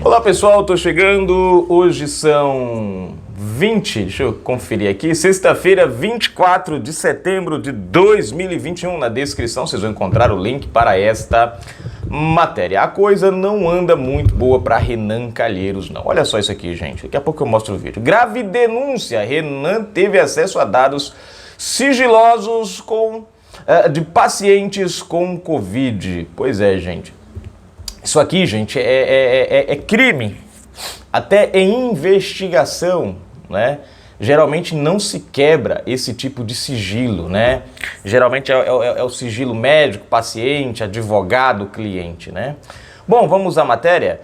Olá pessoal, tô chegando, hoje são 20, deixa eu conferir aqui, sexta-feira, 24 de setembro de 2021, na descrição vocês vão encontrar o link para esta matéria. A coisa não anda muito boa para Renan Calheiros não, olha só isso aqui gente, daqui a pouco eu mostro o vídeo. Grave denúncia, Renan teve acesso a dados sigilosos de pacientes com Covid, pois é gente. Isso aqui, gente, é crime, até em investigação, né? Geralmente não se quebra esse tipo de sigilo, né? Geralmente é o sigilo médico, paciente, advogado, cliente, né? Bom, vamos à matéria.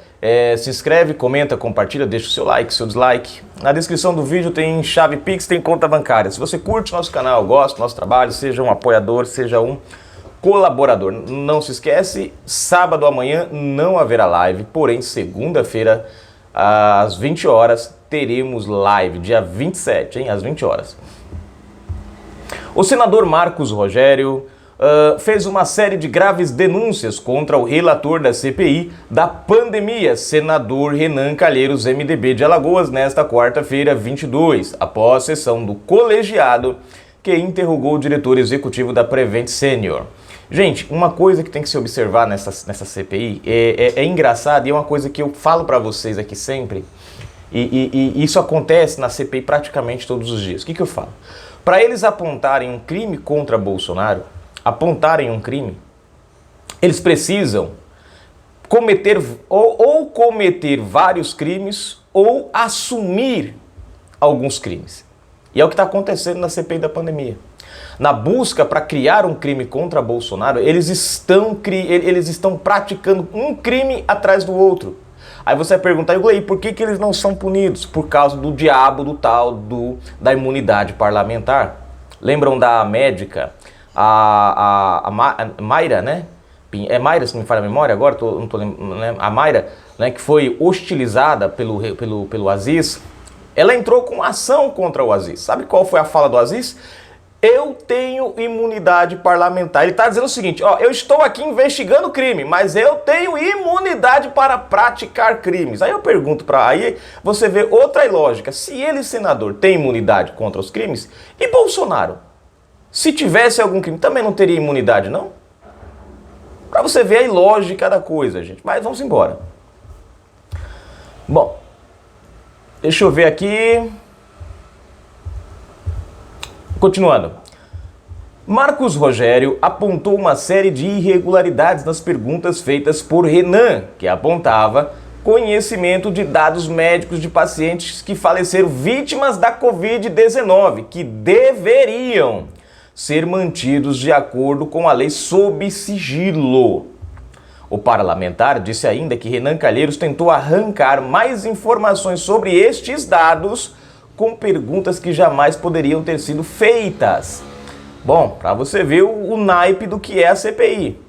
Se inscreve, comenta, compartilha, deixa o seu like, seu dislike. Na descrição do vídeo tem chave Pix, tem conta bancária. Se você curte nosso canal, gosta do nosso trabalho, seja um apoiador, seja um colaborador. Não se esquece, sábado amanhã não haverá live, porém segunda-feira às 20 horas teremos live, dia 27, hein, às 20 horas. O senador Marcos Rogério fez uma série de graves denúncias contra o relator da CPI da pandemia, senador Renan Calheiros, MDB de Alagoas, nesta quarta-feira, 22, após a sessão do colegiado que interrogou o diretor executivo da Prevent Senior. Gente, uma coisa que tem que se observar nessa CPI é engraçado e é uma coisa que eu falo para vocês aqui sempre, e isso acontece na CPI praticamente todos os dias. O que eu falo? Para eles apontarem um crime contra Bolsonaro, apontarem um crime, eles precisam cometer ou cometer vários crimes ou assumir alguns crimes. E é o que está acontecendo na CPI da pandemia. Na busca para criar um crime contra Bolsonaro, eles estão praticando um crime atrás do outro. Aí você vai perguntar, e por que eles não são punidos? Por causa do diabo do tal da imunidade parlamentar. Lembram da médica, a Mayra, né? É Mayra, se não me falha a memória agora, não tô lembrando, né? A Mayra, né, que foi hostilizada pelo Aziz. Ela entrou com ação contra o Aziz. Sabe qual foi a fala do Aziz? Eu tenho imunidade parlamentar. Ele está dizendo o seguinte, ó, eu estou aqui investigando crime, mas eu tenho imunidade para praticar crimes. Aí eu pergunto aí você vê outra ilógica. Se ele, senador, tem imunidade contra os crimes, e Bolsonaro? Se tivesse algum crime, também não teria imunidade, não? Para você ver a ilógica da coisa, gente. Mas vamos embora. Bom, deixa eu ver aqui. Continuando, Marcos Rogério apontou uma série de irregularidades nas perguntas feitas por Renan, que apontava conhecimento de dados médicos de pacientes que faleceram vítimas da Covid-19, que deveriam ser mantidos de acordo com a lei sob sigilo. O parlamentar disse ainda que Renan Calheiros tentou arrancar mais informações sobre estes dados com perguntas que jamais poderiam ter sido feitas. Bom, para você ver o naipe do que é a CPI.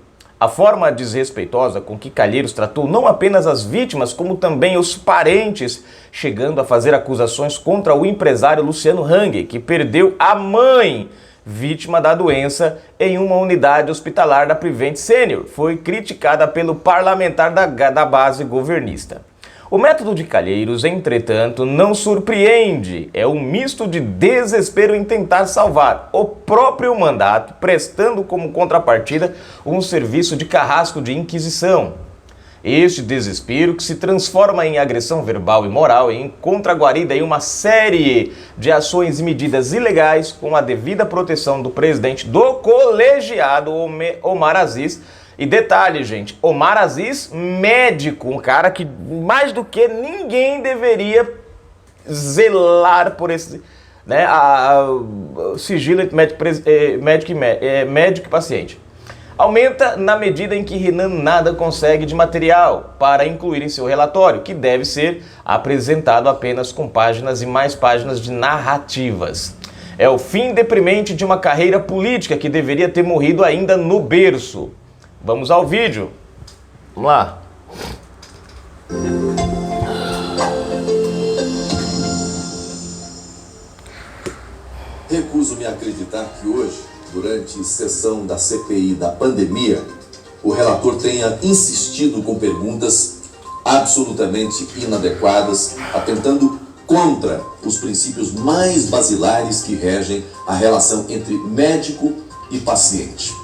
A forma desrespeitosa com que Calheiros tratou não apenas as vítimas, como também os parentes, chegando a fazer acusações contra o empresário Luciano Hang, que perdeu a mãe, vítima da doença, em uma unidade hospitalar da Prevent Senior, foi criticada pelo parlamentar da base governista. O método de Calheiros, entretanto, não surpreende. É um misto de desespero em tentar salvar o próprio mandato, prestando como contrapartida um serviço de carrasco de inquisição. Este desespero que se transforma em agressão verbal e moral e encontra guarida em uma série de ações e medidas ilegais com a devida proteção do presidente do colegiado, Omar Aziz. E detalhe, gente, Omar Aziz, médico, um cara que mais do que ninguém deveria zelar por esse, né, sigilo entre médico e paciente. Aumenta na medida em que Renan nada consegue de material para incluir em seu relatório, que deve ser apresentado apenas com páginas e mais páginas de narrativas. É o fim deprimente de uma carreira política que deveria ter morrido ainda no berço. Vamos ao vídeo. Vamos lá. Recuso-me a acreditar que hoje, durante sessão da CPI da pandemia, o relator tenha insistido com perguntas absolutamente inadequadas, atentando contra os princípios mais basilares que regem a relação entre médico e paciente.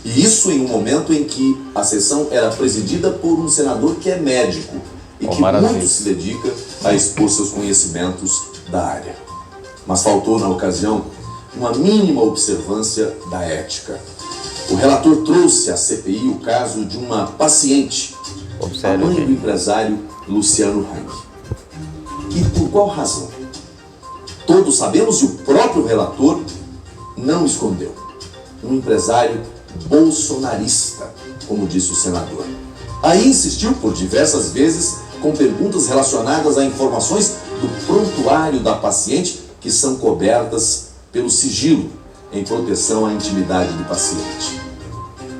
E isso em um momento em que a sessão era presidida por um senador que é médico e que muito se dedica a expor seus conhecimentos da área. Mas faltou, na ocasião, uma mínima observância da ética. O relator trouxe à CPI o caso de uma paciente, a mãe do empresário Luciano Hang. E por qual razão? Todos sabemos e o próprio relator não escondeu. Um empresário bolsonarista, como disse o senador. Aí insistiu por diversas vezes com perguntas relacionadas a informações do prontuário da paciente que são cobertas pelo sigilo em proteção à intimidade do paciente.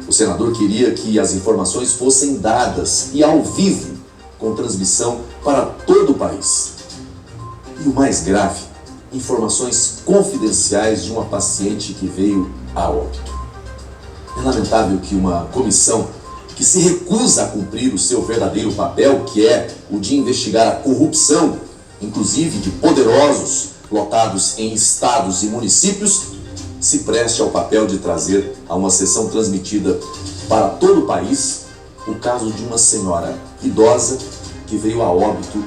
O senador queria que as informações fossem dadas e ao vivo, com transmissão para todo o país. E o mais grave, informações confidenciais de uma paciente que veio a óbito. É lamentável que uma comissão que se recusa a cumprir o seu verdadeiro papel, que é o de investigar a corrupção, inclusive de poderosos lotados em estados e municípios, se preste ao papel de trazer a uma sessão transmitida para todo o país o caso de uma senhora idosa que veio a óbito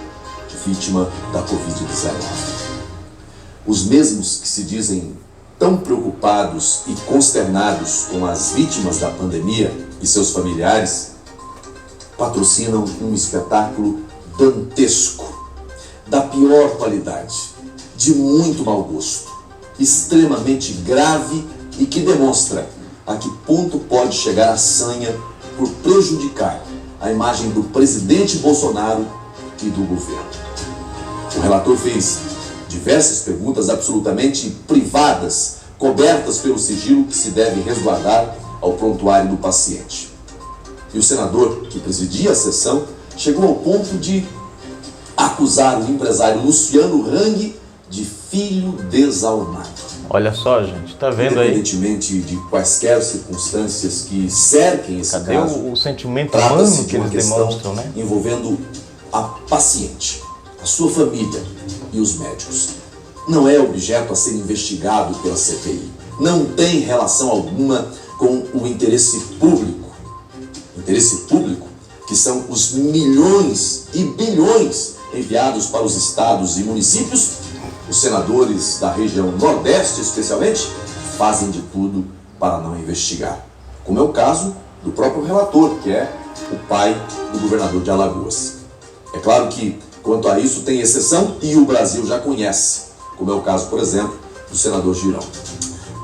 vítima da Covid-19. Os mesmos que se dizem tão preocupados e consternados com as vítimas da pandemia e seus familiares patrocinam um espetáculo dantesco, da pior qualidade, de muito mau gosto, extremamente grave e que demonstra a que ponto pode chegar a sanha por prejudicar a imagem do presidente Bolsonaro e do governo. O relator fez diversas perguntas absolutamente privadas, cobertas pelo sigilo que se deve resguardar ao prontuário do paciente. E o senador, que presidia a sessão, chegou ao ponto de acusar o empresário Luciano Hang de filho desalmado. Olha só, gente, tá vendo aí? Independentemente de quaisquer circunstâncias que cerquem esse Cadê caso, o sentimento humano que eles demonstram, né? Envolvendo a paciente, a sua família e os médicos. Não é objeto a ser investigado pela CPI. Não tem relação alguma com o interesse público. Interesse público, que são os milhões e bilhões enviados para os estados e municípios. Os senadores da região Nordeste, especialmente, fazem de tudo para não investigar. Como é o caso do próprio relator, que é o pai do governador de Alagoas. É claro que, quanto a isso, tem exceção e o Brasil já conhece, como é o caso, por exemplo, do senador Girão.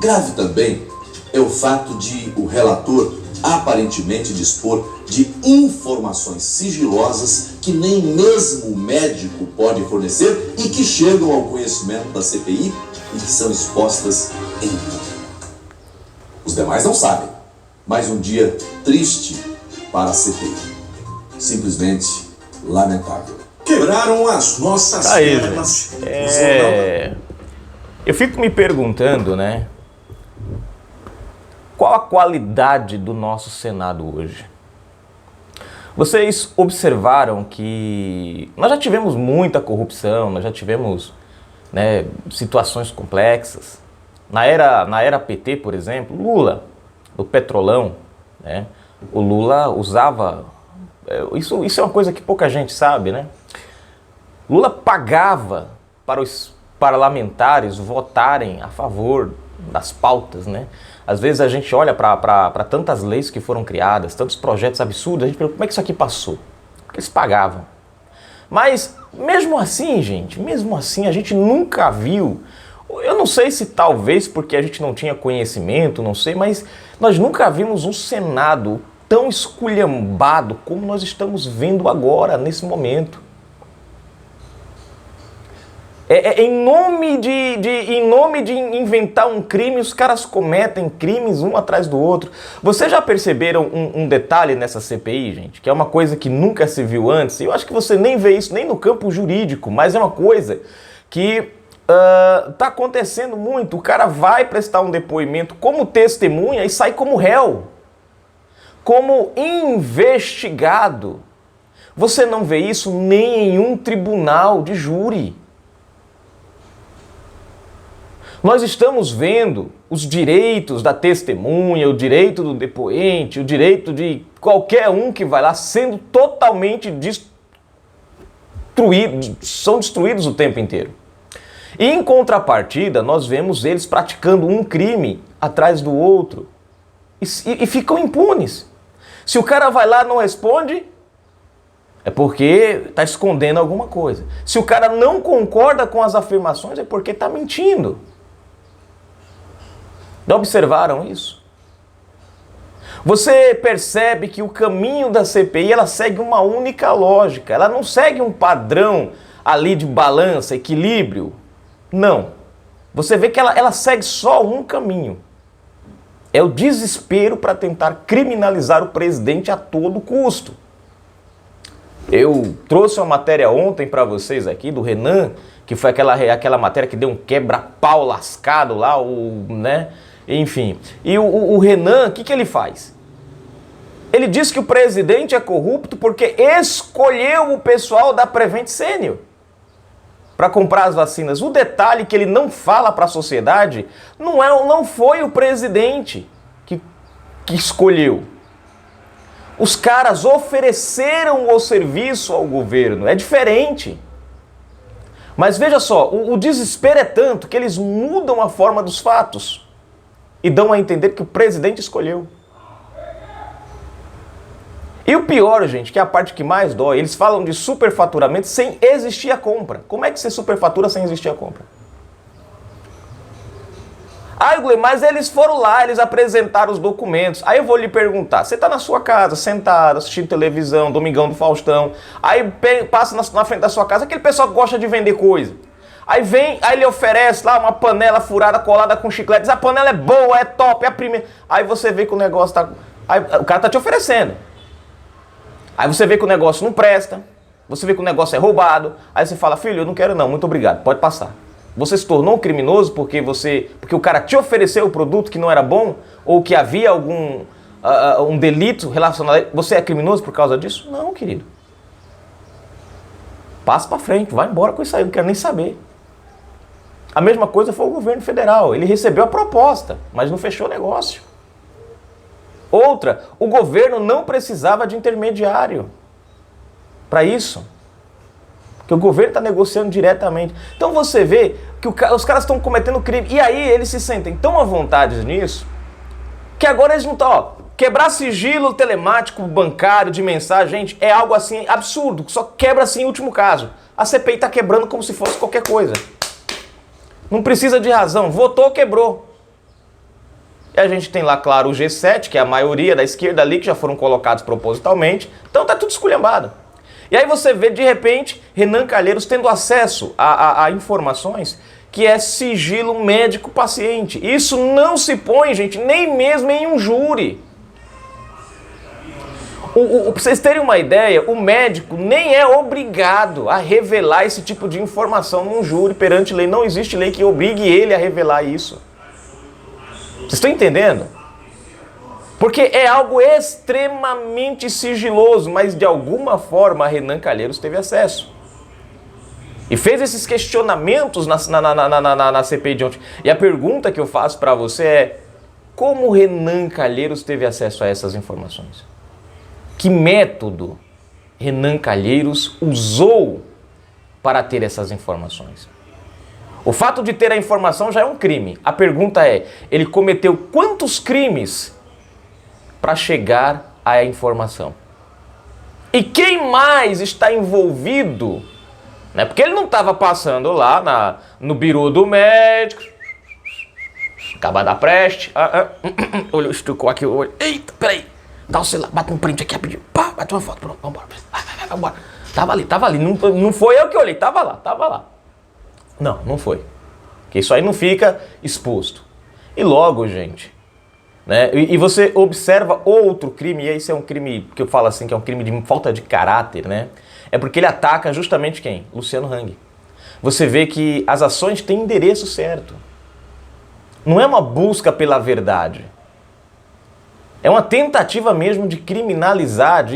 Grave também é o fato de o relator aparentemente dispor de informações sigilosas que nem mesmo o médico pode fornecer e que chegam ao conhecimento da CPI e que são expostas em público. Os demais não sabem, mas um dia triste para a CPI. Simplesmente lamentável. Quebraram as nossas pernas. Eu fico me perguntando, né? Qual a qualidade do nosso Senado hoje? Vocês observaram que nós já tivemos muita corrupção, nós já tivemos, né, situações complexas. Na era PT, por exemplo, Lula, do Petrolão, né, o Lula usava... Isso é uma coisa que pouca gente sabe, né? Lula pagava para os parlamentares votarem a favor das pautas, né? Às vezes a gente olha para tantas leis que foram criadas, tantos projetos absurdos, a gente pergunta como é que isso aqui passou? Porque eles pagavam. Mas mesmo assim, gente, mesmo assim a gente nunca viu, eu não sei se talvez porque a gente não tinha conhecimento, não sei, mas nós nunca vimos um Senado tão esculhambado como nós estamos vendo agora, nesse momento. Em nome de inventar um crime, os caras cometem crimes um atrás do outro. Vocês já perceberam um detalhe nessa CPI, gente? Que é uma coisa que nunca se viu antes. Eu acho que você nem vê isso nem no campo jurídico, mas é uma coisa que tá acontecendo muito. O cara vai prestar um depoimento como testemunha e sai como réu, como investigado. Você não vê isso nem em um tribunal de júri. Nós estamos vendo os direitos da testemunha, o direito do depoente, o direito de qualquer um que vai lá sendo totalmente destruídos, são destruídos o tempo inteiro. E em contrapartida, nós vemos eles praticando um crime atrás do outro e ficam impunes. Se o cara vai lá e não responde, é porque está escondendo alguma coisa. Se o cara não concorda com as afirmações, é porque está mentindo. Já observaram isso? Você percebe que o caminho da CPI ela segue uma única lógica. Ela não segue um padrão ali de balança, equilíbrio. Não. Você vê que ela segue só um caminho. É o desespero para tentar criminalizar o presidente a todo custo. Eu trouxe uma matéria ontem para vocês aqui do Renan, que foi aquela matéria que deu um quebra-pau lascado lá, né? Enfim. E o Renan, o que ele faz? Ele diz que o presidente é corrupto porque escolheu o pessoal da Prevent Senior para comprar as vacinas. O detalhe que ele não fala para a sociedade não foi o presidente que escolheu. Os caras ofereceram o serviço ao governo. É diferente. Mas veja só, o desespero é tanto que eles mudam a forma dos fatos e dão a entender que o presidente escolheu. E o pior, gente, que é a parte que mais dói, eles falam de superfaturamento sem existir a compra. Como é que você superfatura sem existir a compra? Ah, Glenn, mas eles foram lá, eles apresentaram os documentos. Aí eu vou lhe perguntar, você está na sua casa, sentado, assistindo televisão, Domingão do Faustão, aí passa na frente da sua casa aquele pessoal que gosta de vender coisa. Aí ele oferece lá uma panela furada, colada com chiclete, diz a panela é boa, é top, é a primeira. Aí você vê que o negócio tá... Aí o cara tá te oferecendo. Aí você vê que o negócio não presta, você vê que o negócio é roubado, aí você fala, filho, eu não quero não, muito obrigado, pode passar. Você se tornou um criminoso porque o cara te ofereceu o produto que não era bom, ou que havia algum um delito relacionado a ele. Você é criminoso por causa disso? Não, querido. Passa pra frente, vai embora com isso aí, não quero nem saber. A mesma coisa foi o governo federal. Ele recebeu a proposta, mas não fechou o negócio. Outra, o governo não precisava de intermediário para isso. Porque o governo está negociando diretamente. Então você vê que os caras estão cometendo crime. E aí eles se sentem tão à vontade nisso, que agora eles não estão... Quebrar sigilo telemático, bancário, de mensagem, gente, é algo assim absurdo. Só quebra assim em último caso. A CPI está quebrando como se fosse qualquer coisa. Não precisa de razão. Votou, quebrou. E a gente tem lá, claro, o G7, que é a maioria da esquerda ali, que já foram colocados propositalmente. Então tá tudo esculhambado. E aí você vê, de repente, Renan Calheiros tendo acesso a informações que é sigilo médico-paciente. Isso não se põe, gente, nem mesmo em um júri. Pra vocês terem uma ideia, o médico nem é obrigado a revelar esse tipo de informação num júri perante lei. Não existe lei que obrigue ele a revelar isso. Vocês estão entendendo? Porque é algo extremamente sigiloso, mas de alguma forma Renan Calheiros teve acesso. E fez esses questionamentos na CPI de ontem. E a pergunta que eu faço para você é: como Renan Calheiros teve acesso a essas informações? Que método Renan Calheiros usou para ter essas informações? O fato de ter a informação já é um crime. A pergunta é, ele cometeu quantos crimes para chegar à informação? E quem mais está envolvido? Né? Porque ele não estava passando lá no birô do médico, acaba da preste, olho, esticou aqui o olho, eita, peraí, dá o celular, bate um print aqui rapidinho, pá, bate uma foto, pronto, vambora, vambora. Tava ali, não foi eu que olhei, tava lá. Não, não foi. Porque isso aí não fica exposto. E logo, gente, né? E você observa outro crime, e esse é um crime que eu falo assim, que é um crime de falta de caráter, né? É porque ele ataca justamente quem? Luciano Hang. Você vê que as ações têm endereço certo. Não é uma busca pela verdade. É uma tentativa mesmo de criminalizar,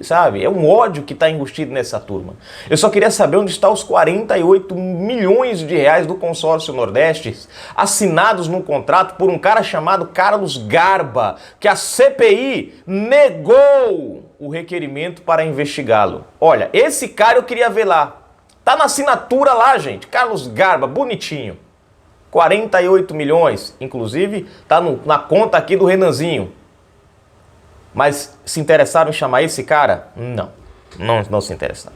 sabe? É um ódio que está embutido nessa turma. Eu só queria saber onde estão os 48 milhões de reais do consórcio Nordeste assinados num contrato por um cara chamado Carlos Garba, que a CPI negou o requerimento para investigá-lo. Olha, esse cara eu queria ver lá. Tá na assinatura lá, gente. Carlos Garba, bonitinho. 48 milhões. Inclusive, tá na conta aqui do Renanzinho. Mas se interessaram em chamar esse cara? Não se interessaram.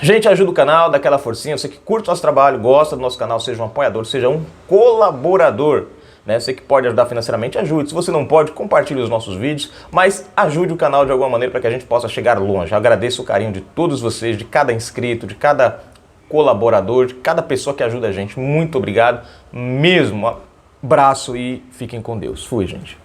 Gente, ajuda o canal, dá aquela forcinha. Você que curte o nosso trabalho, gosta do nosso canal, seja um apoiador, seja um colaborador. Né? Você que pode ajudar financeiramente, ajude. Se você não pode, compartilhe os nossos vídeos, mas ajude o canal de alguma maneira para que a gente possa chegar longe. Eu agradeço o carinho de todos vocês, de cada inscrito, de cada colaborador, de cada pessoa que ajuda a gente. Muito obrigado mesmo. Abraço e fiquem com Deus. Fui, gente.